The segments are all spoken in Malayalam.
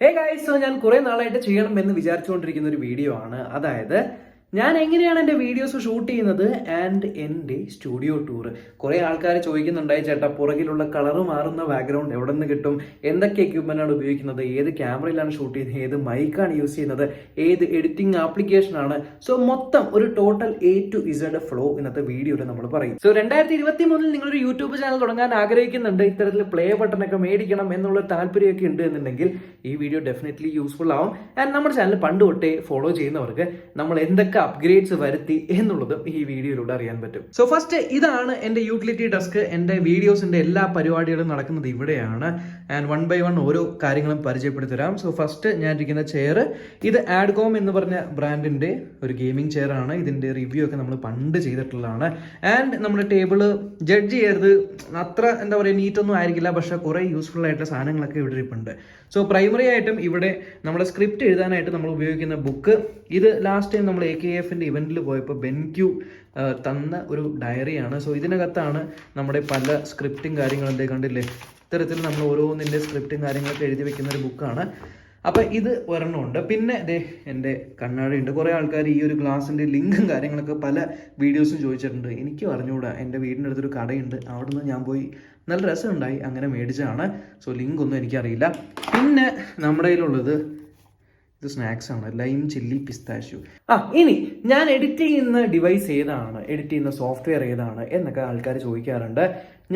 ഹേ ഗൈസ്, സോ ഞാൻ കുറെ നാളായിട്ട് ചെയ്യണമെന്ന് വിചാരിച്ചുകൊണ്ടിരിക്കുന്ന ഒരു വീഡിയോ ആണ്. അതായത് ഞാൻ എങ്ങനെയാണ് എൻ്റെ വീഡിയോസ് ഷൂട്ട് ചെയ്യുന്നത് ആൻഡ് എൻ്റെ സ്റ്റുഡിയോ ടൂർ. കുറേ ആൾക്കാർ ചോദിക്കുന്നുണ്ടായി, ചേട്ടാ പുറകിലുള്ള കളറ് മാറുന്ന ബാക്ക്ഗ്രൗണ്ട് എവിടെ നിന്ന് കിട്ടും, എന്തൊക്കെ എക്യുപ്മെൻ്റ് ആണ് ഉപയോഗിക്കുന്നത്, ഏത് ക്യാമറയിലാണ് ഷൂട്ട് ചെയ്യുന്നത്, ഏത് മൈക്കാണ് യൂസ് ചെയ്യുന്നത്, ഏത് എഡിറ്റിംഗ് ആപ്ലിക്കേഷനാണ്. സോ മൊത്തം ഒരു total A to Z flow ഇന്നത്തെ വീഡിയോയിൽ നമ്മൾ പറയും. സോ 2023 നിങ്ങളൊരു യൂട്യൂബ് ചാനൽ തുടങ്ങാൻ ആഗ്രഹിക്കുന്നുണ്ട്, ഇത്തരത്തിൽ പ്ലേ ബട്ടൺ ഒക്കെ മേടിക്കണം എന്നുള്ള താല്പര്യമൊക്കെ ഉണ്ട് എന്നുണ്ടെങ്കിൽ ഈ വീഡിയോ ഡെഫിനറ്റ്ലി യൂസ്ഫുൾ ആവും. ആൻഡ് നമ്മുടെ ചാനൽ പണ്ട് തൊട്ടേ ഫോളോ ചെയ്യുന്നവർക്ക് നമ്മൾ എന്തൊക്കെ അപ്ഗ്രേഡ്സ് വരുത്തി എന്നുള്ളതും ഈ വീഡിയോയിലൂടെ അറിയാൻ പറ്റും. സോ ഫസ്റ്റ് ഇതാണ് എൻ്റെ യൂട്ടിലിറ്റി ഡെസ്ക്. എൻ്റെ വീഡിയോസിന്റെ എല്ലാ പരിപാടികളും നടക്കുന്നത് ഇവിടെയാണ്. ആൻഡ് വൺ ബൈ വൺ ഓരോ കാര്യങ്ങളും പരിചയപ്പെടുത്തി തരാം. സോ ഫസ്റ്റ് ഞാൻ ഇരിക്കുന്ന ചെയർ, ഇത് ആഡ്കോം എന്ന് പറഞ്ഞ ബ്രാൻഡിന്റെ ഒരു ഗെയിമിംഗ് ചെയർ ആണ്. ഇതിന്റെ റിവ്യൂ ഒക്കെ നമ്മൾ പണ്ട് ചെയ്തിട്ടുള്ളതാണ്. ആൻഡ് നമ്മുടെ ടേബിള് ജഡ്ജ് ചെയ്യരുത്, അത്ര എന്താ പറയുക നീറ്റൊന്നും ആയിരിക്കില്ല, പക്ഷെ കുറെ യൂസ്ഫുൾ ആയിട്ടുള്ള സാധനങ്ങളൊക്കെ ഇവിടെ ഇരിപ്പുണ്ട്. സോ പ്രൈമറി ആയിട്ടും ഇവിടെ നമ്മുടെ സ്ക്രിപ്റ്റ് എഴുതാനായിട്ട് നമ്മൾ ഉപയോഗിക്കുന്ന ബുക്ക്, ഇത് ലാസ്റ്റ് ടൈം നമ്മൾ AKFന്റെ ഇവന്റിൽ പോയപ്പോൾ ബെൻക്യു തന്ന ഒരു ഡയറിയാണ്. സോ ഇതിനകത്താണ് നമ്മുടെ പല സ്ക്രിപ്റ്റും കാര്യങ്ങളും എന്തേ കണ്ടില്ലേ, ഇത്തരത്തിൽ നമ്മൾ ഓരോന്നിൻ്റെ സ്ക്രിപ്റ്റും കാര്യങ്ങളൊക്കെ എഴുതി വെക്കുന്ന ഒരു ബുക്കാണ്. അപ്പം ഇത് ഒരെണ്ണമുണ്ട്. പിന്നെ എൻ്റെ കണ്ണാടിയുണ്ട്. കുറേ ആൾക്കാർ ഈ ഒരു ഗ്ലാസിൻ്റെ ലിങ്കും കാര്യങ്ങളൊക്കെ പല വീഡിയോസും ചോദിച്ചിട്ടുണ്ട്. എനിക്ക് പറഞ്ഞുകൂടാ, എൻ്റെ വീടിൻ്റെ അടുത്തൊരു കടയുണ്ട്, അവിടെ നിന്ന് ഞാൻ പോയി നല്ല രസമുണ്ടായി അങ്ങനെ മേടിച്ചതാണ്. സോ ലിങ്ക് ഒന്നും എനിക്കറിയില്ല. പിന്നെ നമ്മുടെ കയ്യിലുള്ളത് ഇത് സ്നാക്സ് ആണ്, ലൈം ചില്ലി പിസ്താഷ്യൂ. ഇനി ഞാൻ എഡിറ്റ് ചെയ്യുന്ന ഡിവൈസ് ഏതാണ്, എഡിറ്റ് ചെയ്യുന്ന സോഫ്റ്റ്വെയർ ഏതാണ് എന്നൊക്കെ ആൾക്കാർ ചോദിക്കാറുണ്ട്.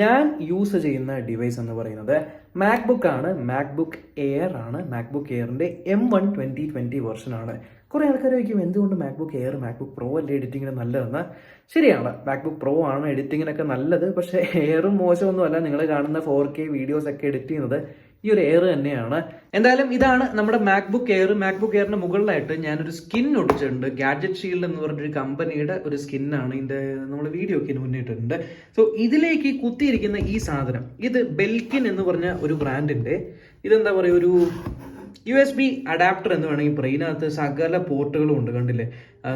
ഞാൻ യൂസ് ചെയ്യുന്ന ഡിവൈസ് എന്ന് പറയുന്നത് മാക്ബുക്ക് ആണ്. മാക്ബുക്ക് എയർ ആണ്. മാക്ബുക്ക് എയറിന്റെ M1 2020 വെർഷൻ ആണ്. കുറെ ആൾക്കാർ ചോദിക്കും എന്തുകൊണ്ട് മാക്ബുക്ക് എയർ, മാക്ബുക്ക് പ്രോ അല്ലേ എഡിറ്റിങ്ങിന് നല്ലതെന്ന്. ശരിയാണ്, മാക്ബുക്ക് പ്രോ ആണ് എഡിറ്റിങ്ങിനൊക്കെ നല്ലത്. പക്ഷേ എയറും മോശമൊന്നുമല്ല. നിങ്ങൾ കാണുന്ന 4K വീഡിയോസ് ഒക്കെ എഡിറ്റ് ചെയ്യുന്നത് ഈ ഒരു എയർ തന്നെയാണ്. എന്തായാലും ഇതാണ് നമ്മുടെ മാക്ബുക്ക് എയർ. മാക്ബുക്ക് എയറിന്റെ മുകളിലായിട്ട് ഞാനൊരു സ്കിൻ ഒട്ടിച്ചിട്ടുണ്ട്. ഗാഡ്ജറ്റ് ഷീൽഡ് എന്ന് പറഞ്ഞൊരു കമ്പനിയുടെ ഒരു സ്കിന്നാണ്. ഇതിന്റെ നമ്മൾ വീഡിയോ ഒക്കെ മുന്നിട്ടുണ്ട്. സോ ഇതിലേക്ക് കുത്തിയിരിക്കുന്ന ഈ സാധനം, ഇത് ബെൽക്കിൻ എന്ന് പറഞ്ഞ ഒരു ബ്രാൻഡിന്റെ, ഇതെന്താ പറയുക, ഒരു USB അഡാപ്റ്റർ എന്ന് വേണമെങ്കിൽ പറയും. ഇതിനകത്ത് സകല പോർട്ടുകളും ഉണ്ട്, കണ്ടില്ലേ.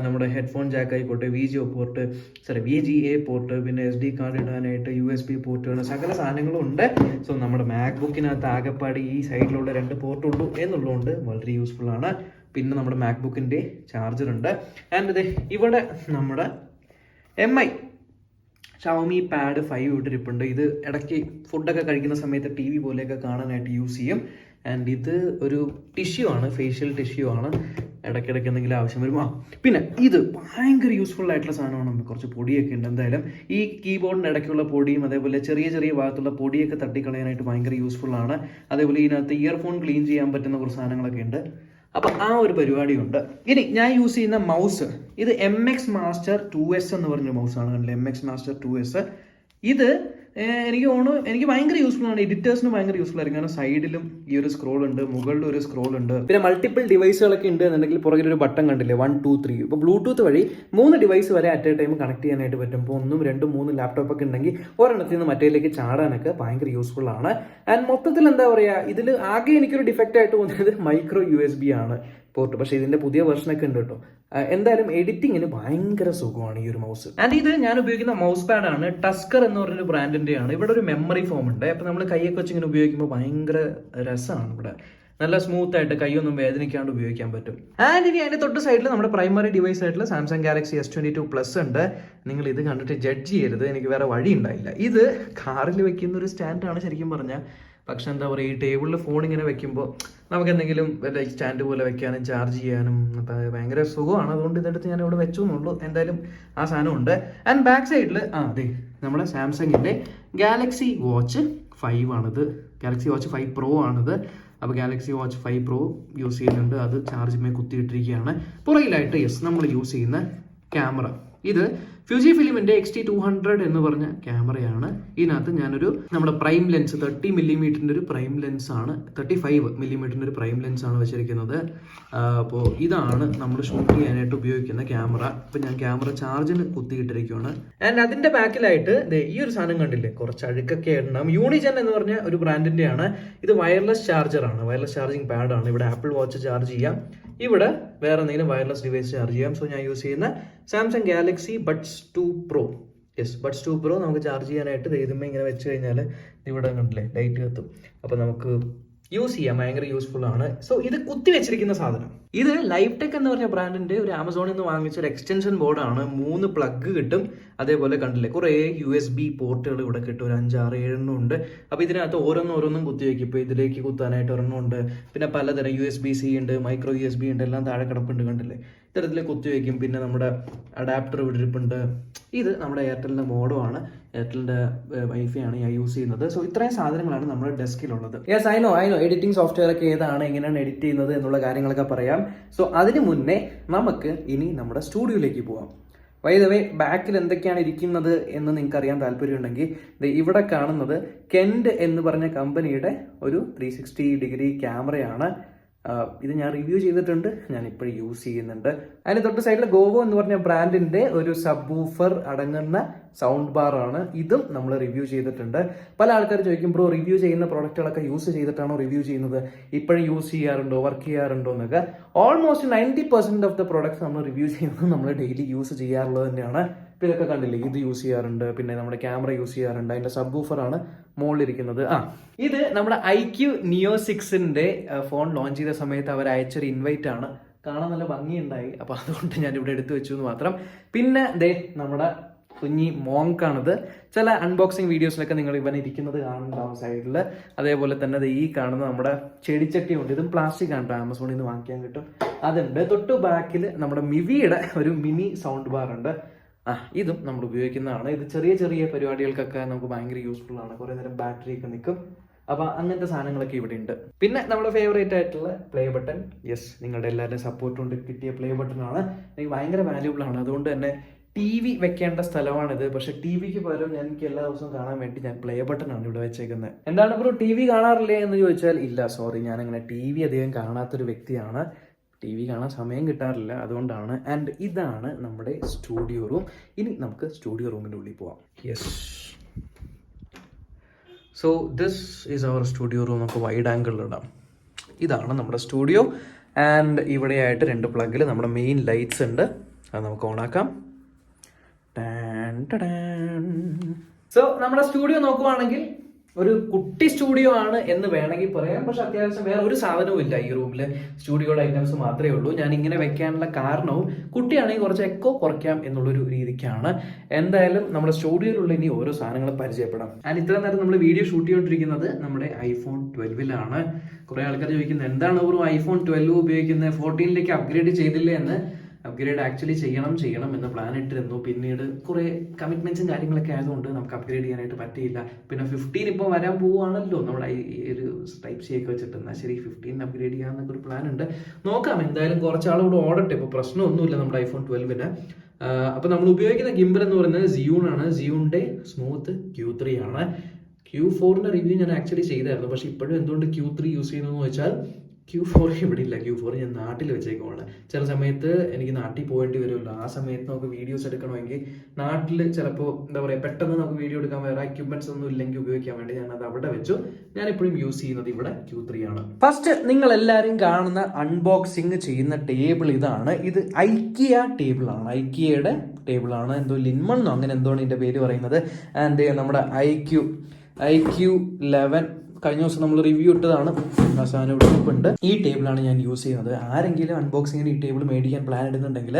നമ്മുടെ ഹെഡ്ഫോൺ ജാക്ക് ആയിക്കോട്ടെ, VGA പോർട്ട്, പിന്നെ SD കാർഡ് ഇടാനായിട്ട് USB പോർട്ടുകൾ, സകല സാധനങ്ങളും ഉണ്ട്. സോ നമ്മുടെ മാക്ബുക്കിനകത്ത് ആകെപ്പാടി ഈ സൈഡിലുള്ള 2 പോർട്ടുള്ളൂ എന്നുള്ളതുകൊണ്ട് വളരെ യൂസ്ഫുൾ ആണ്. പിന്നെ നമ്മുടെ മാക്ബുക്കിൻ്റെ ചാർജർ ഉണ്ട്. ആൻഡ് ഇവിടെ നമ്മുടെ MI ഷവോമി പാഡ് 5 ഇട്ടിരിപ്പുണ്ട്. ഇത് ഇടയ്ക്ക് ഫുഡൊക്കെ കഴിക്കുന്ന സമയത്ത് TV പോലെയൊക്കെ കാണാനായിട്ട് യൂസ് ചെയ്യും. ആൻഡ് ഇത് ഒരു ടിഷ്യൂ ആണ്, ഫേഷ്യൽ ടിഷ്യൂ ആണ്, ഇടയ്ക്കിടയ്ക്ക് എന്തെങ്കിലും ആവശ്യം വരുമോ. പിന്നെ ഇത് ഭയങ്കര യൂസ്ഫുൾ ആയിട്ടുള്ള സാധനമാണ്. കുറച്ച് പൊടിയൊക്കെ ഉണ്ട്. എന്തായാലും ഈ കീബോർഡിൻ്റെ ഇടയ്ക്കുള്ള പൊടിയും അതേപോലെ ചെറിയ ചെറിയ ഭാഗത്തുള്ള പൊടിയൊക്കെ തട്ടിക്കളയാനായിട്ട് ഭയങ്കര യൂസ്ഫുൾ ആണ്. അതേപോലെ ഇതിനകത്ത് ഇയർഫോൺ ക്ലീൻ ചെയ്യാൻ പറ്റുന്ന കുറച്ച് സാധനങ്ങളൊക്കെ ഉണ്ട്. അപ്പം ആ ഒരു പരിപാടിയുണ്ട്. ഇനി ഞാൻ യൂസ് ചെയ്യുന്ന മൗസ്, ഇത് MX Master 2S എന്ന് പറഞ്ഞൊരു മൗസാണ്. കണ്ടില്ലേ, MX Master 2S. ഇത് എനിക്ക് ഭയങ്കര യൂസ്ഫുൾ ആണ്. എഡിറ്റേഴ്സിന് ഭയങ്കര യൂസ്ഫുൾ ആയിരിക്കും. കാരണം സൈഡിലും ഈ ഒരു സ്ക്രോൾ ഉണ്ട്, മുകളിൽ ഒരു സ്ക്രോൾ ഉണ്ട്. പിന്നെ മൾട്ടിപ്പിൾ ഡിവൈസുകളൊക്കെ ഉണ്ട് എന്നുണ്ടെങ്കിൽ പുറകിൽ ഒരു ബട്ടൺ കണ്ടില്ലേ, 1 2 3. ഇപ്പോൾ ബ്ലൂടൂത്ത് വഴി 3 ഡിവൈസ് വരെ അറ്റ് എ ടൈം കണക്ട് ചെയ്യാനായിട്ട് പറ്റും. ഇപ്പോൾ 1 2 3 ലാപ്ടോപ്പ് ഒക്കെ ഉണ്ടെങ്കിൽ ഒരെണ്ണത്തിൽ നിന്ന് മറ്റേലേക്ക് ചാടാനൊക്കെ ഭയങ്കര യൂസ്ഫുൾ ആണ്. ആൻഡ് മൊത്തത്തിൽ എന്താ പറയുക, ഇതിൽ ആകെ എനിക്കൊരു ഡിഫക്റ്റ് ആയിട്ട് തോന്നിയത് മൈക്രോ USB ആണ് പോർട്ട്. പക്ഷേ ഇതിന്റെ പുതിയ വെർഷനൊക്കെ ഉണ്ട് കേട്ടോ. എന്തായാലും എഡിറ്റിങ്ങിന് ഭയങ്കര സുഖമാണ് ഈ ഒരു മൗസ്. ആൻഡ് ഇത് ഞാൻ ഉപയോഗിക്കുന്ന മൗസ് പാഡ് ആണ്. ടസ്കർ എന്ന് പറഞ്ഞൊരു ബ്രാൻഡിന്റെ ആണ്. ഇവിടെ ഒരു മെമ്മറി ഫോം ഉണ്ട്. അപ്പൊ നമ്മൾ കൈയൊക്കെ വെച്ച് ഇങ്ങനെ ഉപയോഗിക്കുമ്പോൾ ഭയങ്കര രസമാണ്. ഇവിടെ നല്ല സ്മൂത്ത് ആയിട്ട് കൈയൊന്നും വേദനിക്കാണ്ട് ഉപയോഗിക്കാൻ പറ്റും. ആൻഡ് ഇനി അതിന്റെ തൊട്ട് സൈഡിൽ നമ്മുടെ പ്രൈമറി ഡിവൈസ് ആയിട്ടുള്ള സാംസങ് ഗാലക്സി S22+ ഉണ്ട്. നിങ്ങൾ ഇത് കണ്ടിട്ട് ജഡ്ജ് ചെയ്യരുത്, എനിക്ക് വേറെ വഴി ഉണ്ടായില്ല. ഇത് കാറിൽ വെക്കുന്ന ഒരു സ്റ്റാൻഡാണ് ശരിക്കും പറഞ്ഞാൽ. പക്ഷെ എന്താ പറയുക, ഈ ടേബിളിൽ ഫോൺ ഇങ്ങനെ വെക്കുമ്പോൾ നമുക്ക് എന്തെങ്കിലും വല്ല സ്റ്റാൻഡ് പോലെ വെക്കാനും ചാർജ് ചെയ്യാനും ഭയങ്കര സുഖമാണ്. അതുകൊണ്ട് ഇതെടുത്ത് ഞാൻ ഇവിടെ വെച്ചു എന്നുള്ളൂ. എന്തായാലും ആ സാധനം ഉണ്ട്. ആൻഡ് ബാക്ക് സൈഡിൽ അതെ നമ്മുടെ സാംസങ്ങിൻ്റെ ഗാലക്സി വാച്ച് 5 ആണിത്. ഗാലക്സി വാച്ച് 5 Pro ആണിത്. അപ്പോൾ ഗാലക്സി വാച്ച് 5 Pro യൂസ് ചെയ്യുന്നുണ്ട്. അത് ചാർജിമേ കുത്തിയിട്ടിരിക്കുകയാണ്. പുറകിലായിട്ട് നമ്മൾ യൂസ് ചെയ്യുന്ന ക്യാമറ, ഇത് ഫ്യൂജി ഫിലിമിന്റെ XT200 എന്ന് പറഞ്ഞ ക്യാമറയാണ്. ഇതിനകത്ത് ഞാനൊരു നമ്മുടെ പ്രൈം ലെൻസ് 30 mm ഒരു പ്രൈം ലെൻസ് ആണ്, 35 mm ഒരു പ്രൈം ലെൻസ് ആണ് വെച്ചിരിക്കുന്നത്. അപ്പോൾ ഇതാണ് നമ്മൾ ഷൂട്ട് ചെയ്യാനായിട്ട് ഉപയോഗിക്കുന്ന ക്യാമറ. ഇപ്പം ഞാൻ ക്യാമറ ചാർജിന് കുത്തിയിട്ടിരിക്കുകയാണ്. ആൻഡ് അതിന്റെ ബാക്കിലായിട്ട് ഈ ഒരു സാധനം കണ്ടില്ലേ, കുറച്ച് അഴുക്കൊക്കെ ഉണ്ടാവും. യൂണിജൻ എന്ന് പറഞ്ഞ ഒരു ബ്രാൻഡിന്റെ ആണ്. ഇത് വയർലെസ് ചാർജർ ആണ്, വയർലെസ് ചാർജിങ് പാഡ് ആണ്. ഇവിടെ ആപ്പിൾ വാച്ച് ചാർജ് ചെയ്യാം, ഇവിടെ വേറെ എന്തെങ്കിലും വയർലെസ് ഡിവൈസ് ചാർജ് ചെയ്യാം. സോ ഞാൻ യൂസ് ചെയ്യുന്ന Samsung Galaxy buds 2 Pro. Buds 2 Pro നമുക്ക് ചാർജ് ചെയ്യാനായിട്ട് ഇതുമ്മേ ഇങ്ങനെ വെച്ച് കഴിഞ്ഞാൽ ഇവിടെ കണ്ടില്ലേ ലൈറ്റ് കത്തും. അപ്പോൾ നമുക്ക് യൂസ് ചെയ്യാം, ഭയങ്കര യൂസ്ഫുൾ ആണ്. സോ ഇത് കുത്തി വെച്ചിരിക്കുന്ന സാധനം, ഇത് ലൈഫ് ടെക് എന്ന് പറഞ്ഞ ബ്രാൻഡിന്റെ ഒരു ആമസോണിൽ നിന്ന് വാങ്ങിച്ച ഒരു എക്സ്റ്റൻഷൻ ബോർഡാണ്. 3 പ്ലഗ് കിട്ടും. അതേപോലെ കണ്ടില്ലേ കുറേ USB പോർട്ടുകൾ ഇവിടെ കിട്ടും, ഒരു 5, 6, 7 ഉണ്ട്. അപ്പോൾ ഇതിനകത്ത് ഓരോന്നും കുത്തി വയ്ക്കും. ഇപ്പോൾ ഇതിലേക്ക് കുത്താനായിട്ട് ഒരെണ്ണം ഉണ്ട്, പിന്നെ പലതരം USB-C ഉണ്ട്, മൈക്രോ USB ഉണ്ട്, എല്ലാം താഴെ കിടപ്പുണ്ട്. കണ്ടില്ലേ ഇത്തരത്തിൽ കുത്തി വയ്ക്കും. പിന്നെ നമ്മുടെ അഡാപ്റ്റർ ഇവിടെ ഇരിപ്പുണ്ട്. ഇത് നമ്മുടെ എയർടെലിൻ്റെ മോഡോ ആണ്, എയർടെലിൻ്റെ വൈഫൈ ആണ് ഞാൻ യൂസ് ചെയ്യുന്നത്. സോ ഇത്രയും സാധനങ്ങളാണ് നമ്മുടെ ഡെസ്കിലുള്ളത്. Yes, I know editing software ഒക്കെ ഏതാണ്, എങ്ങനെയാണ് എഡിറ്റ് ചെയ്യുന്നത് എന്നുള്ള കാര്യങ്ങളൊക്കെ പറയാം. സോ അതിന് മുന്നേ നമുക്ക് ഇനി നമ്മുടെ സ്റ്റുഡിയോയിലേക്ക് പോവാം. ബൈ ദ വേ, ബാക്കിൽ എന്തൊക്കെയാണ് ഇരിക്കുന്നത് എന്ന് നിങ്ങൾക്ക് അറിയാൻ താല്പര്യമുണ്ടെങ്കിൽ ഇവിടെ കാണുന്നത് കെൻഡ് എന്ന് പറഞ്ഞ കമ്പനിയുടെ ഒരു 360 ഡിഗ്രി ക്യാമറയാണ്. ഇത് ഞാൻ റിവ്യൂ ചെയ്തിട്ടുണ്ട്, ഞാൻ ഇപ്പോഴും യൂസ് ചെയ്യുന്നുണ്ട്. അതിന് തൊട്ട് സൈഡിൽ ഗോവോ എന്ന് പറഞ്ഞ ബ്രാൻഡിന്റെ ഒരു സബ് വൂഫർ അടങ്ങുന്ന സൗണ്ട് ബാർ ആണ്. ഇതും നമ്മൾ റിവ്യൂ ചെയ്തിട്ടുണ്ട്. പല ആൾക്കാർ ചോദിക്കും, ബ്രോ റിവ്യൂ ചെയ്യുന്ന പ്രോഡക്റ്റുകളൊക്കെ യൂസ് ചെയ്തിട്ടാണോ റിവ്യൂ ചെയ്യുന്നത്, ഇപ്പോഴും യൂസ് ചെയ്യാറുണ്ടോ, വർക്ക് ചെയ്യാറുണ്ടോ എന്നൊക്കെ. ഓൾമോസ്റ്റ് 90% ഓഫ് ദ പ്രോഡക്ട്സ് നമ്മൾ റിവ്യൂ ചെയ്യുന്നത് നമ്മൾ ഡെയിലി യൂസ് ചെയ്യാറുള്ളത് തന്നെയാണ്. ഇപ്പം ഇതൊക്കെ കണ്ടില്ലേ, ഇത് യൂസ് ചെയ്യാറുണ്ട്, പിന്നെ നമ്മുടെ ക്യാമറ യൂസ് ചെയ്യാറുണ്ട്. അതിന്റെ സബ് വൂഫറാണ് മുകളിലിരിക്കുന്നത്. ഇത് നമ്മുടെ IQ Neo 6ന്റെ ഫോൺ ലോഞ്ച് ചെയ്ത സമയത്ത് അവർ അയച്ചൊരു ഇൻവൈറ്റ് ആണ്. കാണാൻ നല്ല ഭംഗിയുണ്ടായി, അപ്പൊ അതുകൊണ്ട് ഞാൻ ഇവിടെ എടുത്തു വെച്ചു എന്ന് മാത്രം. പിന്നെ നമ്മുടെ കുഞ്ഞി മോങ്കാണിത്. ചില അൺബോക്സിങ് വീഡിയോസിലൊക്കെ നിങ്ങൾ ഇവൻ ഇരിക്കുന്നത് കാണുന്നുണ്ടാവും സൈഡിൽ. അതേപോലെ തന്നെ ഈ കാണുന്ന നമ്മുടെ ചെടിച്ചട്ടി ഉണ്ട്, ഇതും പ്ലാസ്റ്റിക് ആണ്, ആമസോണിൽ നിന്ന് വാങ്ങിക്കാൻ കിട്ടും, അതുണ്ട്. തൊട്ട് ബാക്കിൽ നമ്മുടെ മിവിയുടെ ഒരു മിനി സൗണ്ട് ബാർ ഉണ്ട്. ഇതും നമ്മൾ ഉപയോഗിക്കുന്നതാണ്. ഇത് ചെറിയ ചെറിയ പരിപാടികൾക്കൊക്കെ നമുക്ക് ഭയങ്കര യൂസ്ഫുൾ ആണ്. കുറേ നേരം ബാറ്ററി ഒക്കെ നിൽക്കും. അപ്പൊ അങ്ങനത്തെ സാധനങ്ങളൊക്കെ ഇവിടെ ഉണ്ട്. പിന്നെ നമ്മുടെ ഫേവറേറ്റ് ആയിട്ടുള്ള പ്ലേ ബട്ടൺ. യെസ്, നിങ്ങളുടെ എല്ലാവരുടെയും സപ്പോർട്ട് കൊണ്ട് കിട്ടിയ പ്ലേ ബട്ടൺ ആണ്. എനിക്ക് ഭയങ്കര വാല്യൂബിൾ ആണ്. അതുകൊണ്ട് തന്നെ TV വെക്കേണ്ട സ്ഥലമാണിത്. പക്ഷെ TVക്ക് പകരം എനിക്ക് എല്ലാ ദിവസവും കാണാൻ വേണ്ടി ഞാൻ പ്ലേ ബട്ടൺ ആണ് ഇവിടെ വെച്ചേക്കുന്നത്. എന്താണ് ബ്രോ TV കാണാറില്ലേ എന്ന് ചോദിച്ചാൽ, ഇല്ല സോറി, ഞാൻ അങ്ങനെ TV അധികം കാണാത്തൊരു വ്യക്തിയാണ്. TV കാണാൻ സമയം കിട്ടാറില്ല, അതുകൊണ്ടാണ്. ആൻഡ് ഇതാണ് നമ്മുടെ സ്റ്റുഡിയോ റൂം. ഇനി നമുക്ക് സ്റ്റുഡിയോ റൂമിൻ്റെ ഉള്ളിൽ പോവാം. Yes, so this is our studio room. നമുക്ക് വൈഡ് ആംഗിളിലിടാം. ഇതാണ് നമ്മുടെ സ്റ്റുഡിയോ. ആൻഡ് ഇവിടെയായിട്ട് 2 പ്ലഗിൽ നമ്മുടെ മെയിൻ ലൈറ്റ്സ് ഉണ്ട്, അത് നമുക്ക് ഓണാക്കാം. സോ നമ്മുടെ സ്റ്റുഡിയോ നോക്കുവാണെങ്കിൽ ഒരു കുട്ടി സ്റ്റുഡിയോ ആണ് എന്ന് വേണമെങ്കിൽ പറയാം. പക്ഷെ അത്യാവശ്യം വേറെ ഒരു സാധനവും ഇല്ല ഈ റൂമിൽ, സ്റ്റുഡിയോയുടെ ഐറ്റംസ് മാത്രമേ ഉള്ളൂ. ഞാൻ ഇങ്ങനെ വെക്കാനുള്ള കാരണവും കുട്ടിയാണെങ്കിൽ കുറച്ച് എക്കോ കുറയ്ക്കാം എന്നുള്ളൊരു രീതിക്കാണ്. എന്തായാലും നമ്മുടെ സ്റ്റുഡിയോയിലുള്ള ഇനി ഓരോ സാധനങ്ങളും പരിചയപ്പെടാം. ആൻഡ് ഇത്ര നേരം നമ്മൾ വീഡിയോ ഷൂട്ട് ചെയ്തുകൊണ്ടിരിക്കുന്നത് നമ്മുടെ iPhone 12 കുറെ ആൾക്കാർ ചോദിക്കുന്നത്, എന്താണ് ഒരു iPhone 12 ഉപയോഗിക്കുന്നത്, 14ലേക്ക് അപ്ഗ്രേഡ് ചെയ്തില്ലേ എന്ന്. അപ്ഗ്രേഡ് ആക്ച്വലി ചെയ്യണം എന്ന് പ്ലാൻ ഇട്ടിരുന്നു. പിന്നീട് കുറെ കമ്മിറ്റ്മെന്റ്സും കാര്യങ്ങളൊക്കെ ആയതുകൊണ്ട് നമുക്ക് അപ്ഗ്രേഡ് ചെയ്യാനായിട്ട് പറ്റിയില്ല. പിന്നെ 15 ഇപ്പോൾ വരാൻ പോവുകയാണല്ലോ നമ്മുടെ ഈ ഒരു Type-C ഒക്കെ വെച്ചിട്ട്. എന്നാൽ ശരി, 15 അപ്ഗ്രേഡ് ചെയ്യാമെന്നൊക്കെ ഒരു പ്ലാൻ ഉണ്ട്. നോക്കാം, എന്തായാലും കുറച്ചാളുകൂടെ ഓടട്ടെ. ഇപ്പോൾ പ്രശ്നമൊന്നുമില്ല നമ്മുടെ iPhone 12. അപ്പോൾ നമ്മൾ ഉപയോഗിക്കുന്ന ഗിംബൽ എന്ന് പറയുന്നത് Zhiyun ആണ്. Zhiyunന്റെ സ്മൂത്ത് Q3 ആണ്. Q4ന്റെ റിവ്യൂ ഞാൻ ആക്ച്വലി ചെയ്തായിരുന്നു. പക്ഷെ ഇപ്പോഴും എന്തുകൊണ്ട് Q3 യൂസ് ചെയ്യുന്നതെന്ന് വെച്ചാൽ, Q4 ഇവിടെ ഇല്ല. Q4 ഞാൻ നാട്ടിൽ വെച്ചേക്കുവാണ്. ചില സമയത്ത് എനിക്ക് നാട്ടിൽ പോകേണ്ടി വരുമല്ലോ. ആ സമയത്ത് നമുക്ക് വീഡിയോസ് എടുക്കണമെങ്കിൽ നാട്ടിൽ ചിലപ്പോൾ എന്താ പറയുക, പെട്ടെന്ന് നമുക്ക് വീഡിയോ എടുക്കാൻ വേറെ എക്യുപ്മെന്റ്സ് ഒന്നും ഇല്ലെങ്കിൽ ഉപയോഗിക്കാൻ വേണ്ടി ഞാൻ അത് അവിടെ വെച്ചു. ഞാൻ എപ്പോഴും യൂസ് ചെയ്യുന്നത് ഇവിടെ Q3 ആണ്. ഫസ്റ്റ് നിങ്ങൾ എല്ലാവരും കാണുന്ന അൺബോക്സിങ് ചെയ്യുന്ന ടേബിൾ ഇതാണ്. ഇത് IKEA ടേബിൾ ആണ്. IKEAയുടെ ടേബിൾ ആണ്. എന്തോ ലിൻമണ്ണോ അങ്ങനെ എന്തോണ് ഇതിന്റെ പേര് പറയുന്നത്. ആൻഡ് നമ്മുടെ IQ 11 കഴിഞ്ഞ ദിവസം നമ്മൾ റിവ്യൂ ഇട്ടതാണ്. ആ സാധനം ഇവിടെ ഉണ്ട്. ഈ ടേബിളാണ് ഞാൻ യൂസ് ചെയ്യുന്നത്. ആരെങ്കിലും അൺബോക്സിങ്ങിന് ഈ ടേബിൾ മേടിക്കാൻ പ്ലാൻ ഇടുന്നുണ്ടെങ്കിൽ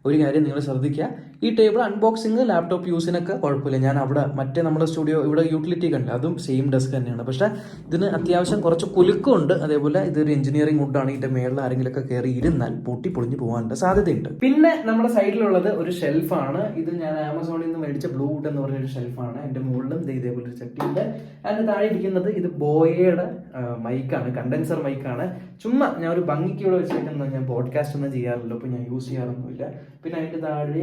ഒരു കാര്യം നിങ്ങൾ ശ്രദ്ധിക്കുക, ഈ ടേബിൾ അൺബോക്സിങ് ലാപ്ടോപ്പ് യൂസിനൊക്കെ കുഴപ്പമില്ല. ഞാൻ അവിടെ മറ്റേ നമ്മുടെ സ്റ്റുഡിയോ ഇവിടെ യൂട്ടിലിറ്റി കണ്ടില്ല, അതും സെയിം ഡെസ്ക് തന്നെയാണ്. പക്ഷേ ഇതിന് അത്യാവശ്യം കുറച്ച് കുലുക്കമുണ്ട്. അതേപോലെ ഇതൊരു എഞ്ചിനീയറിംഗ് വുഡാണ്. ഇതിന്റെ മേളിൽ ആരെങ്കിലുമൊക്കെ കയറി ഇരുന്നാൽ പൊളിഞ്ഞു പോകാനുള്ള സാധ്യതയുണ്ട്. പിന്നെ നമ്മുടെ സൈഡിലുള്ളത് ഒരു ഷെൽഫാണ്. ഇത് ഞാൻ ആമസോണിൽ നിന്ന് മേടിച്ച ബ്ലൂ വുഡ് എന്ന് പറഞ്ഞൊരു ഷെൽഫാണ്. എൻ്റെ മുകളിലും ഇതേപോലെ ഒരു ചട്ടിയുണ്ട്. അതിന് താഴെ ഇരിക്കുന്നത് ഇത് ബോയയുടെ മൈക്കാണ്, കണ്ടൻസർ മൈക്കാണ്. ചുമ്മാ ഞാൻ ഒരു ഭംഗിക്ക് ഇവിടെ വെച്ചേക്കുന്നത്. ഞാൻ പോഡ്കാസ്റ്റ് ഒന്നും ചെയ്യാറില്ല, അപ്പോൾ ഞാൻ യൂസ് ചെയ്യാറൊന്നുമില്ല. പിന്നെ അതിൻ്റെ താഴെ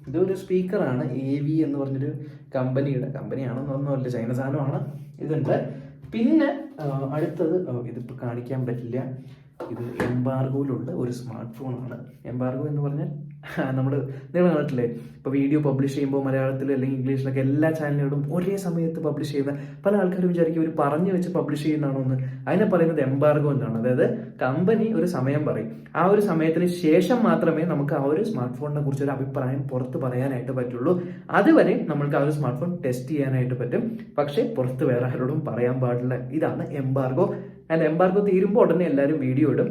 ഇതൊരു സ്പീക്കറാണ്. AV എന്ന് പറഞ്ഞൊരു കമ്പനിയാണെന്നൊന്നുമല്ല, ചൈന സാധനമാണ്. ഇതുണ്ട്. പിന്നെ അടുത്തത് ഇതിപ്പോൾ കാണിക്കാൻ പറ്റില്ല. ഇത് എംബാർഗോയിലുള്ള ഒരു സ്മാർട്ട് ഫോണാണ്. എംബാർഗോ എന്ന് പറഞ്ഞാൽ നിങ്ങൾ കണ്ടിട്ടില്ലേ, ഇപ്പോൾ വീഡിയോ പബ്ലിഷ് ചെയ്യുമ്പോൾ മലയാളത്തിൽ അല്ലെങ്കിൽ ഇംഗ്ലീഷിലൊക്കെ എല്ലാ ചാനലുകളും ഒരേ സമയത്ത് പബ്ലിഷ് ചെയ്യുന്ന പല ആൾക്കാരും വിചാരിക്കും ഒരു പറഞ്ഞു വെച്ച് പബ്ലിഷ് ചെയ്യുന്നതാണോ എന്ന്. അതിനെ പറയുന്നത് എംബാർഗോ എന്നാണ്. അതായത് കമ്പനി ഒരു സമയം പറയും, ആ ഒരു സമയത്തിന് ശേഷം മാത്രമേ നമുക്ക് ആ ഒരു സ്മാർട്ട് ഫോണിനെ കുറിച്ച് ഒരു അഭിപ്രായം പുറത്ത് പറയാനായിട്ട് പറ്റുള്ളൂ. അതുവരെ നമ്മൾക്ക് ആ ഒരു സ്മാർട്ട് ഫോൺ ടെസ്റ്റ് ചെയ്യാനായിട്ട് പറ്റും, പക്ഷേ പുറത്ത് വേറെ ആരോടും പറയാൻ പാടില്ല. ഇതാണ് എംബാർഗോ. ആൻഡ് എംബാർഗോ തീരുമ്പോൾ ഉടനെ എല്ലാവരും വീഡിയോ ഇടും.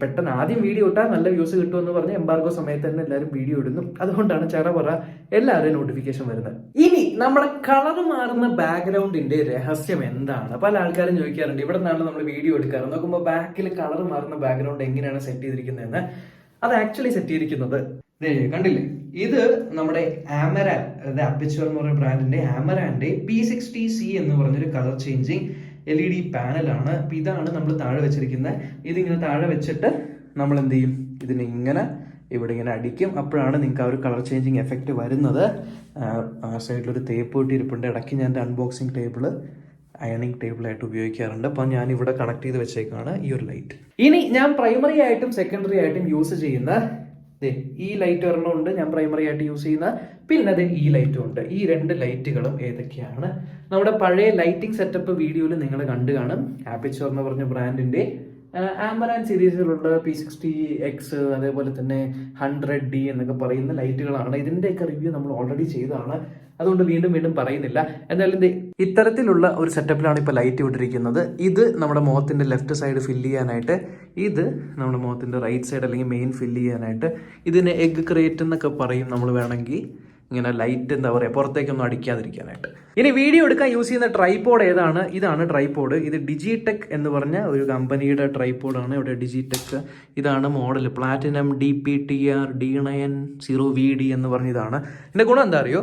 പെട്ടെന്ന് ആദ്യം വീഡിയോ ഇട്ടാൽ നല്ല വ്യൂസ് കിട്ടുമെന്ന് പറഞ്ഞ് എംബാർഗോ സമയത്ത് തന്നെ എല്ലാവരും വീഡിയോ ഇടുന്നു. അതുകൊണ്ടാണ് ചറപറ എല്ലാവരും നോട്ടിഫിക്കേഷൻ വരുന്നത്. ഇനി നമ്മുടെ കളർ മാറുന്ന ബാക്ക്ഗ്രൗണ്ടിന്റെ രഹസ്യം എന്താണ്? പല ആൾക്കാരും ചോദിക്കാറുണ്ട്, ഇവിടെ നിന്നാണ് നമ്മൾ വീഡിയോ എടുക്കാറ്, നോക്കുമ്പോൾ ബാക്കിൽ കളർ മാറുന്ന ബാക്ക്ഗ്രൗണ്ട് എങ്ങനെയാണ് സെറ്റ് ചെയ്തിരിക്കുന്നതെന്ന്. അത് ആക്ച്വലി സെറ്റ് ചെയ്തിരിക്കുന്നത് കണ്ടില്ലേ, ഇത് നമ്മുടെ ആമറാൻ, അതായത് അപ്പച്ചർ എന്ന് പറയുന്ന ബ്രാൻഡിന്റെ ആമറാന്റെ P60C എന്ന് പറഞ്ഞൊരു കളർ ചേഞ്ചിങ് LED പാനലാണ്. അപ്പൊ ഇതാണ് നമ്മൾ താഴെ വെച്ചിരിക്കുന്നത്. ഇതിങ്ങനെ താഴെ വെച്ചിട്ട് നമ്മൾ എന്ത് ചെയ്യും, ഇതിനെ ഇങ്ങനെ ഇവിടെ ഇങ്ങനെ അടിക്കും. അപ്പോഴാണ് നിങ്ങൾക്ക് ആ ഒരു കളർ ചേഞ്ചിങ് എഫക്റ്റ് വരുന്നത്. ആ സൈഡിലൊരു തേപ്പ് ഇട്ടിരിപ്പുണ്ട്. ഇടയ്ക്ക് ഞാൻ അൺബോക്സിങ് ടേബിള് അയണിങ് ടേബിളായിട്ട് ഉപയോഗിക്കാറുണ്ട്. അപ്പം ഞാൻ ഇവിടെ കണക്ട് ചെയ്ത് വെച്ചേക്കാണ് ഈ ഒരു ലൈറ്റ്. ഇനി ഞാൻ പ്രൈമറി ആയിട്ടും സെക്കൻഡറി ആയിട്ടും യൂസ് ചെയ്യുന്ന ഈ ലൈറ്റ് ഒരെണ്ണമുണ്ട് ഞാൻ പ്രൈമറി ആയിട്ട് യൂസ് ചെയ്യുന്ന, പിന്നെ അത് ഈ ലൈറ്റും ഉണ്ട്. ഈ രണ്ട് ലൈറ്റുകളും ഏതൊക്കെയാണ്? നമ്മുടെ പഴയ ലൈറ്റിംഗ് സെറ്റപ്പ് വീഡിയോയിൽ നിങ്ങൾ കണ്ടു കാണും. ആപ്പച്ചർ എന്ന് പറഞ്ഞ ബ്രാൻഡിന്റെ ആമറാൻ സീരീസിലുള്ള P60X, അതേപോലെ തന്നെ 100D എന്നൊക്കെ പറയുന്ന ലൈറ്റുകളാണ്. ഇതിന്റെയൊക്കെ റിവ്യൂ നമ്മൾ ഓൾറെഡി ചെയ്തതാണ്, അതുകൊണ്ട് വീണ്ടും വീണ്ടും പറയുന്നില്ല. എന്തായാലും ഇത്തരത്തിലുള്ള ഒരു സെറ്റപ്പിലാണ് ഇപ്പോൾ ലൈറ്റ് വിട്ടിരിക്കുന്നത്. ഇത് നമ്മുടെ മുഖത്തിന്റെ ലെഫ്റ്റ് സൈഡ് ഫില്ല് ചെയ്യാനായിട്ട്, ഇത് നമ്മുടെ മുഖത്തിന്റെ റൈറ്റ് സൈഡ് അല്ലെങ്കിൽ മെയിൻ ഫില്ല് ചെയ്യാനായിട്ട്. ഇതിന് എഗ് ക്രേറ്റ് എന്നൊക്കെ പറയും നമ്മൾ വേണമെങ്കിൽ. ഇങ്ങനെ ലൈറ്റ് എന്താ പറയുക, പുറത്തേക്കൊന്നും അടിക്കാതിരിക്കാനായിട്ട്. ഇനി വീഡിയോ എടുക്കാൻ യൂസ് ചെയ്യുന്ന ട്രൈപോഡ് ഏതാണ്? ഇതാണ് ട്രൈപോഡ്. ഇത് ഡിജിടെക് എന്ന് പറഞ്ഞ ഒരു കമ്പനിയുടെ ട്രൈപോഡാണ്. ഇവിടെ ഡിജിടെക്, ഇതാണ് മോഡൽ പ്ലാറ്റിനം DPTR D9 എന്ന് പറഞ്ഞതാണ്. ഇതിന്റെ ഗുണം എന്താ അറിയോ,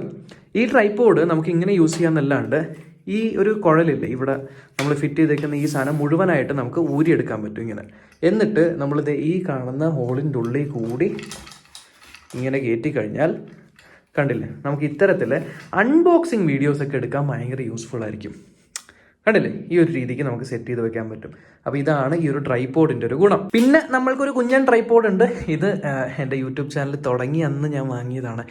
ഈ ട്രൈപോഡ് നമുക്ക് ഇങ്ങനെ യൂസ് ചെയ്യാന്നല്ലാണ്ട് ഈ ഒരു കുഴലില്ലേ ഇവിടെ നമ്മൾ ഫിറ്റ് ചെയ്തേക്കുന്ന ഈ സാധനം മുഴുവനായിട്ട് നമുക്ക് ഊരിയെടുക്കാൻ പറ്റും ഇങ്ങനെ. എന്നിട്ട് നമ്മളിത് ഈ കാണുന്ന ഹോളിൻ്റെ ഉള്ളിൽ കൂടി ഇങ്ങനെ കയറ്റി കഴിഞ്ഞാൽ കണ്ടില്ലേ, നമുക്ക് ഇത്തരത്തിൽ അൺബോക്സിങ് വീഡിയോസ് ഒക്കെ എടുക്കാൻ ഭയങ്കര യൂസ്ഫുൾ ആയിരിക്കും. കണ്ടില്ലേ, ഈ ഒരു രീതിക്ക് നമുക്ക് സെറ്റ് ചെയ്ത് വെക്കാൻ പറ്റും. അപ്പോൾ ഇതാണ് ഈ ഒരു ട്രൈപോഡിന്റെ ഒരു ഗുണം. പിന്നെ നമ്മൾക്കൊരു കുഞ്ഞൻ ട്രൈപോഡ് ഉണ്ട്. ഇത് എൻ്റെ യൂട്യൂബ് ചാനൽ തുടങ്ങി അന്ന് ഞാൻ വാങ്ങിയതാണ്.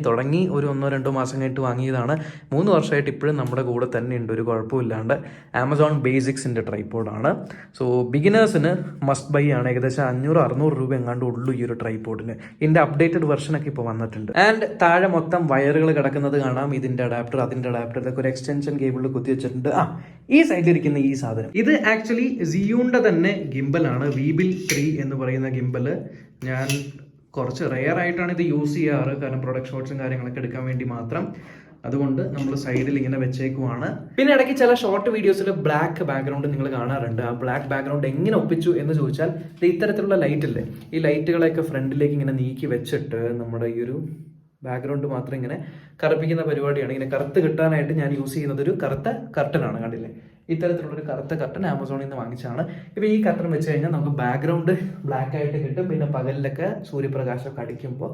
തുടങ്ങി ഒരു 1-2 മാസം കഴിഞ്ഞിട്ട് വാങ്ങിയതാണ്. 3 വർഷമായിട്ട് ഇപ്പോഴും നമ്മുടെ കൂടെ തന്നെ ഉണ്ട്, ഒരു കുഴപ്പമില്ലാണ്ട്. ആമസോൺ ബേസിക്സിന്റെ ട്രൈപോഡാണ്. സോ ബിഗിനേഴ്സിന് മസ്റ്റ് ബൈ ആണ്. ഏകദേശം 500-600 രൂപ എങ്ങാണ്ട് ഉള്ളൂ ഈ ഒരു ട്രൈപോഡിന്. ഇതിന്റെ അപ്ഡേറ്റഡ് വെർഷനൊക്കെ ഇപ്പോൾ വന്നിട്ടുണ്ട്. ആൻഡ് താഴെ മൊത്തം വയറുകൾ കിടക്കുന്നത് കാണാം. ഇതിന്റെ അഡാപ്റ്റർ, അതിന്റെ അഡാപ്റ്റർ, ഇതൊക്കെ ഒരു എക്സ്റ്റൻഷൻ കേബിളിൽ കുത്തി വെച്ചിട്ടുണ്ട്. ഈ സൈഡിലിരിക്കുന്ന ഈ സാധനം, ഇത് ആക്ച്വലി സിയുടെ തന്നെ ഗിംബലാണ്. വീബിൽ 3 എന്ന് പറയുന്ന ഗിംബല്. ഞാൻ കുറച്ച് റെയർ ആയിട്ടാണ് ഇത് യൂസ് ചെയ്യാറ്, കാരണം പ്രൊഡക്റ്റ് ഷോട്ട്സും കാര്യങ്ങളൊക്കെ എടുക്കാൻ വേണ്ടി മാത്രം. അതുകൊണ്ട് നമ്മൾ സൈഡിൽ ഇങ്ങനെ വെച്ചേക്കുവാണ്. പിന്നെ ഇടയ്ക്ക് ചില ഷോർട്ട് വീഡിയോസിൽ ബ്ലാക്ക് ബാക്ക്ഗ്രൗണ്ട് നിങ്ങൾ കാണാറുണ്ട്. ആ ബ്ലാക്ക് ബാക്ക്ഗ്രൗണ്ട് എങ്ങനെ ഒപ്പിച്ചു എന്ന് ചോദിച്ചാൽ, ഇത്തരത്തിലുള്ള ലൈറ്റ് ഇല്ലേ, ഈ ലൈറ്റുകളെയൊക്കെ ഫ്രണ്ടിലേക്ക് ഇങ്ങനെ നീക്കി വെച്ചിട്ട് നമ്മുടെ ഈ ഒരു ബാക്ക്ഗ്രൗണ്ട് മാത്രം ഇങ്ങനെ കറുപ്പിക്കുന്ന പരിപാടിയാണ്. ഇങ്ങനെ കറുത്ത് കിട്ടാനായിട്ട് ഞാൻ യൂസ് ചെയ്യുന്നത് ഒരു കറുത്ത കർട്ടനാണ്. കണ്ടില്ലേ, ഇത്തരത്തിലുള്ളൊരു കറുത്ത കർട്ടൻ ആമസോണിൽ നിന്ന് വാങ്ങിച്ചാണ്. ഇപ്പോൾ ഈ കർട്ടൻ വെച്ച് കഴിഞ്ഞാൽ നമുക്ക് ബാക്ക്ഗ്രൗണ്ട് ബ്ലാക്ക് ആയിട്ട് കിട്ടും. പിന്നെ പകലിലൊക്കെ സൂര്യപ്രകാശമൊക്കെ അടിക്കുമ്പോൾ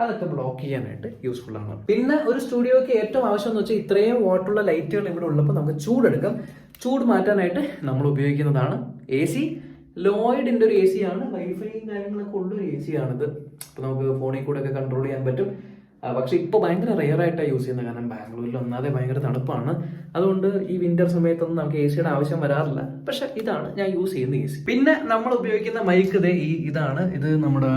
അതൊക്കെ ബ്ലോക്ക് ചെയ്യാനായിട്ട് യൂസ്ഫുൾ ആണ്. പിന്നെ ഒരു സ്റ്റുഡിയോക്ക് ഏറ്റവും ആവശ്യം എന്ന് വെച്ചാൽ ഇത്രയും വാട്ടുള്ള ലൈറ്റുകൾ ഇവിടെ ഉള്ളപ്പോൾ നമുക്ക് ചൂടെടുക്കാം. ചൂട് മാറ്റാനായിട്ട് നമ്മൾ ഉപയോഗിക്കുന്നതാണ് AC. ലോയിഡിന്റെ ഒരു AC ആണ്. വൈഫൈയും കാര്യങ്ങളൊക്കെ ഉള്ളൊരു AC ആണിത്. അപ്പോൾ നമുക്ക് ഫോണിൽ കൂടെ ഒക്കെ കൺട്രോൾ ചെയ്യാൻ പറ്റും. പക്ഷെ ഇപ്പോൾ ഭയങ്കര റെയർ ആയിട്ടാണ് യൂസ് ചെയ്യുന്നത്, കാരണം ബാംഗ്ലൂരിൽ ഒന്നാതെ ഭയങ്കര തണുപ്പാണ്. അതുകൊണ്ട് ഈ വിന്റർ സമയത്തൊന്നും നമുക്ക് AC-യുടെ ആവശ്യം വരാറില്ല. പക്ഷെ ഇതാണ് ഞാൻ യൂസ് ചെയ്യുന്ന AC. പിന്നെ നമ്മൾ ഉപയോഗിക്കുന്ന മൈക്ക് ഇതാണ്. ഇത് നമ്മുടെ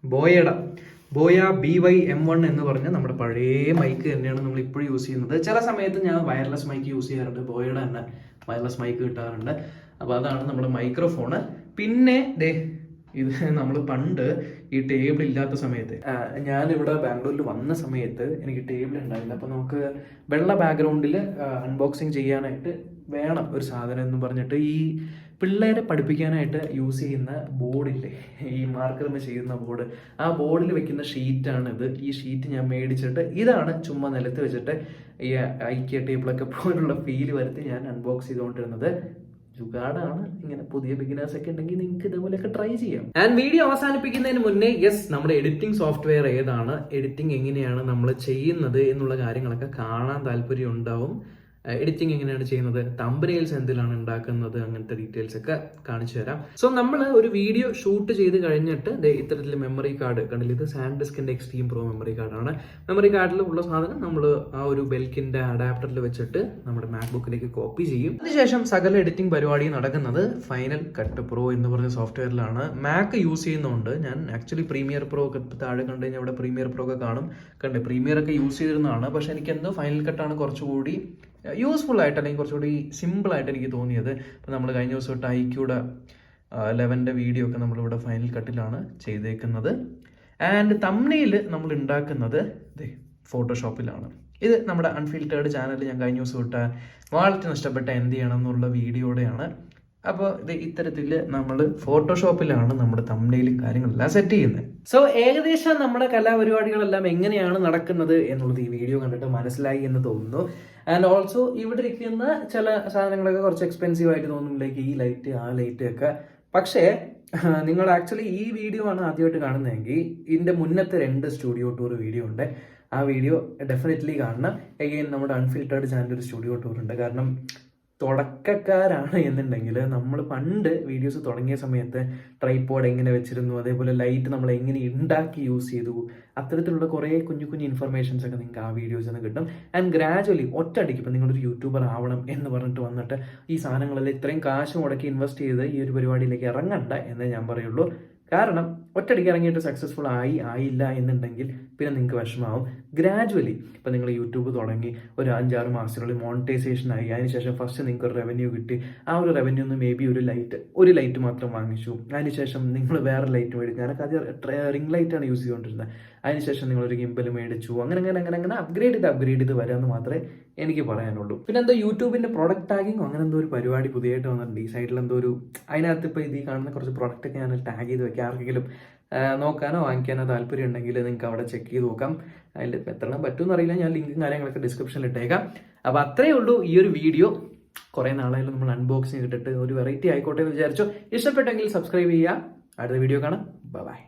ബോയ BY-M1 എന്ന് പറഞ്ഞ നമ്മുടെ പഴയ മൈക്ക് തന്നെയാണ് നമ്മൾ ഇപ്പോഴും യൂസ് ചെയ്യുന്നത്. ചില സമയത്ത് ഞാൻ വയർലെസ് മൈക്ക് യൂസ് ചെയ്യാറുണ്ട്. ബോയയുടെ തന്നെ വയർലെസ് മൈക്ക് കിട്ടാറുണ്ട്. അപ്പോൾ അതാണ് നമ്മുടെ മൈക്രോഫോണ്. പിന്നെ ഇത് നമ്മൾ പണ്ട് ഈ ടേബിൾ ഇല്ലാത്ത സമയത്ത്, ഞാനിവിടെ ബാംഗ്ലൂരിൽ വന്ന സമയത്ത് എനിക്ക് ടേബിൾ ഉണ്ടായില്ല. അപ്പോൾ നമുക്ക് വെള്ള ബാക്ക്ഗ്രൗണ്ടിൽ അൺബോക്സിങ് ചെയ്യാനായിട്ട് വേണം ഒരു സാധനം എന്ന് പറഞ്ഞിട്ട് ഈ പിള്ളേരെ പഠിപ്പിക്കാനായിട്ട് യൂസ് ചെയ്യുന്ന ബോർഡില്ലേ, ഈ മാർക്കറിന് ചെയ്യുന്ന ബോർഡ്, ആ ബോർഡിൽ വെക്കുന്ന ഷീറ്റാണിത്. ഈ ഷീറ്റ് ഞാൻ മേടിച്ചിട്ട് ഇതാണ് ചുമ്മാ നിലത്ത് വെച്ചിട്ട് ഈ ഐക്യ ടേബിളൊക്കെ പോലുള്ള ഫീൽ വരുത്തി ഞാൻ അൺബോക്സ് ചെയ്തുകൊണ്ടിരുന്നത്. ജുഗാടാണ്. ഇങ്ങനെ പുതിയ ബിഗിനേഴ്സ് ഒക്കെ ഉണ്ടെങ്കിൽ നിങ്ങൾക്ക് ഇതുപോലെയൊക്കെ ട്രൈ ചെയ്യാം. ആൻഡ് വീഡിയോ അവസാനിപ്പിക്കുന്നതിന് മുന്നേ നമ്മുടെ എഡിറ്റിംഗ് സോഫ്റ്റ്വെയർ ഏതാണ്, എഡിറ്റിംഗ് എങ്ങനെയാണ് നമ്മൾ ചെയ്യുന്നത് എന്നുള്ള കാര്യങ്ങളൊക്കെ കാണാൻ താല്പര്യം ഉണ്ടാവും. എഡിറ്റിംഗ് എങ്ങനെയാണ് ചെയ്യുന്നത്, തമ്പനെയിൽസ് എന്തിലാണ് ഉണ്ടാക്കുന്നത്, അങ്ങനത്തെ ഡീറ്റെയിൽസ് ഒക്കെ കാണിച്ചു തരാം. സോ നമ്മൾ ഒരു വീഡിയോ ഷൂട്ട് ചെയ്ത് കഴിഞ്ഞിട്ട് ഇത്തരത്തിൽ മെമ്മറി കാർഡ് കണ്ടില്ല, ഇത് സാൻഡിസ്കിന്റെ എക്സ്ട്രീം പ്രോ മെമ്മറി കാർഡാണ്. മെമ്മറി കാർഡിൽ ഉള്ള സാധനം നമ്മൾ ആ ഒരു ബെൽക്കിന്റെ അഡാപ്റ്ററിൽ വെച്ചിട്ട് നമ്മുടെ മാക്ബുക്കിലേക്ക് കോപ്പി ചെയ്യും. അതിനുശേഷം സകല എഡിറ്റിംഗ് പരിപാടി നടക്കുന്നത് ഫൈനൽ കട്ട് പ്രോ എന്ന് പറഞ്ഞ സോഫ്റ്റ്വെയറിലാണ്. മാക്ക് യൂസ് ചെയ്യുന്നതുകൊണ്ട് ഞാൻ ആക്ച്വലി പ്രീമിയർ പ്രോ ഒക്കെ താഴെ കണ്ടു കഴിഞ്ഞാൽ അവിടെ പ്രീമിയർ പ്രോ ഒക്കെ കാണും. പ്രീമിയർ ഒക്കെ യൂസ് ചെയ്തിരുന്നതാണ്. പക്ഷെ എനിക്ക് എന്തോ ഫൈനൽ കട്ടാണ് കുറച്ചുകൂടി യൂസ്ഫുൾ ആയിട്ട് അല്ലെങ്കിൽ കുറച്ചുകൂടി സിമ്പിൾ ആയിട്ട് എനിക്ക് തോന്നിയത്. ഇപ്പം നമ്മൾ കഴിഞ്ഞ ദിവസം തൊട്ട് ഐക്യൂടെ 11 വീഡിയോ ഒക്കെ നമ്മളിവിടെ ഫൈനൽ കട്ടിലാണ് ചെയ്തേക്കുന്നത്. ആൻഡ് തംബ്നെയിൽ നമ്മൾ ഉണ്ടാക്കുന്നത് ഫോട്ടോഷോപ്പിലാണ്. ഇത് നമ്മുടെ അൺഫിൽറ്റേർഡ് ചാനലിൽ ഞാൻ കഴിഞ്ഞ ദിവസം തൊട്ട് വളരെ നഷ്ടപ്പെട്ട എന്ത് ചെയ്യണം എന്നുള്ള വീഡിയോടെയാണ്. അപ്പോൾ ഇത് ഇത്തരത്തിൽ നമ്മൾ ഫോട്ടോഷോപ്പിലാണ് നമ്മുടെ തംബ്നെയിലും കാര്യങ്ങളെല്ലാം സെറ്റ് ചെയ്യുന്നത്. സോ ഏകദേശം നമ്മുടെ കലാപരിപാടികളെല്ലാം എങ്ങനെയാണ് നടക്കുന്നത് എന്നുള്ളത് ഈ വീഡിയോ കണ്ടിട്ട് മനസ്സിലായി എന്ന് തോന്നുന്നു. ആൻഡ് ഓൾസോ ഇവിടെ ഇരിക്കുന്ന ചില സാധനങ്ങളൊക്കെ കുറച്ച് എക്സ്പെൻസീവ് ആയിട്ട് തോന്നും, ലൈക്ക് ഈ ലൈറ്റ് ആ ലൈറ്റ് ഒക്കെ. പക്ഷേ നിങ്ങൾ ആക്ച്വലി ഈ വീഡിയോ ആണ് ആദ്യമായിട്ട് കാണുന്നതെങ്കിൽ ഇതിൻ്റെ മുന്നത്തെ 2 സ്റ്റുഡിയോ ടൂർ വീഡിയോ ഉണ്ട്. ആ വീഡിയോ ഡെഫിനറ്റ്ലി കാണണം. എഗെയിൻ നമ്മുടെ അൺഫിൽറ്റേർഡ് ചാനൽ ഒരു സ്റ്റുഡിയോ ടൂർ ഉണ്ട്. കാരണം തുടക്കക്കാരാണ് എന്നുണ്ടെങ്കിൽ നമ്മൾ പണ്ട് വീഡിയോസ് തുടങ്ങിയ സമയത്ത് ട്രൈപോഡ് എങ്ങനെ വെച്ചിരുന്നു, അതേപോലെ ലൈറ്റ് നമ്മൾ എങ്ങനെ ഉണ്ടാക്കി യൂസ് ചെയ്തു, അത്തരത്തിലുള്ള കുറേ കുഞ്ഞു കുഞ്ഞു ഇൻഫർമേഷൻസ് ഒക്കെ നിങ്ങൾക്ക് ആ വീഡിയോസിൽ നിന്ന് കിട്ടും. ആൻഡ് ഗ്രാജുവലി ഒറ്റയടിക്ക് ഇപ്പം നിങ്ങളൊരു യൂട്യൂബർ ആവണം എന്ന് പറഞ്ഞിട്ട് വന്നിട്ട് ഈ സാധനങ്ങളിൽ ഇത്രയും കാശ് മുടക്കി ഇൻവെസ്റ്റ് ചെയ്ത് ഈ ഒരു പരിപാടിയിലേക്ക് ഇറങ്ങണ്ട എന്നേ ഞാൻ പറയുള്ളൂ. കാരണം ഒറ്റയടിക്ക് ഇറങ്ങിയിട്ട് സക്സസ്ഫുൾ ആയില്ല എന്നുണ്ടെങ്കിൽ പിന്നെ നിങ്ങൾക്ക് വിഷമാവും. ഗ്രാജുവലി ഇപ്പം നിങ്ങൾ യൂട്യൂബ് തുടങ്ങി ഒരു 5-6 മാസത്തിനുള്ളിൽ മോണിറ്റൈസേഷൻ ആയി, അതിനുശേഷം ഫസ്റ്റ് നിങ്ങൾക്ക് ഒരു റവന്യൂ കിട്ടി. ആ ഒരു റവന്യൂ ഒന്ന് മേ ബി ഒരു ലൈറ്റ് മാത്രം വാങ്ങിച്ചു. അതിനുശേഷം നിങ്ങൾ വേറെ ലൈറ്റ് മേടിച്ചു. ഞാനൊക്കെ ആദ്യം റിംഗ് ലൈറ്റാണ് യൂസ് ചെയ്തുകൊണ്ടിരുന്നത്. അതിനുശേഷം നിങ്ങളൊരു ഗിംബൽ മേടിച്ചു. അങ്ങനെ അപ്ഗ്രേഡ് ചെയ്ത് വരാമെന്ന് മാത്രമേ എനിക്ക് പറയാനുള്ളൂ. പിന്നെ എന്തോ യൂട്യൂബിന്റെ പ്രൊഡക്റ്റ് ടാഗിങ്ങോ അങ്ങനെ എന്തോ ഒരു പരിപാടി പുതിയതായിട്ട് വന്നിട്ടുണ്ട്. ഈ സൈഡിൽ എന്തോ ഒരു അതിനകത്ത് ഇപ്പോൾ ഇത് കാണുന്ന കുറച്ച് പ്രൊഡക്റ്റ് ഒക്കെ ഞാൻ ടാഗ് ചെയ്ത് വെക്കാം. ആർക്കെങ്കിലും നോക്കാനോ വാങ്ങിക്കാനോ താല്പര്യം ഉണ്ടെങ്കിൽ നിങ്ങൾക്ക് അവിടെ ചെക്ക് ചെയ്ത് നോക്കാം. അതിൽ എത്ര പറ്റുമെന്ന് അറിയില്ല, ഞാൻ ലിങ്കും കാര്യങ്ങളൊക്കെ ഡിസ്ക്രിപ്ഷനിൽ ഇട്ടേക്കാം. അപ്പോൾ അത്രയേ ഉള്ളൂ ഈ ഒരു വീഡിയോ. കുറേ നാളായാലും നമ്മൾ അൺബോക്സിങ് ഇട്ടിട്ട് ഒരു വെറൈറ്റി ആയിക്കോട്ടെ എന്ന് വിചാരിച്ചു. ഇഷ്ടപ്പെട്ടെങ്കിൽ സബ്സ്ക്രൈബ് ചെയ്യുക. അടുത്ത വീഡിയോ കാണാം. ബൈ.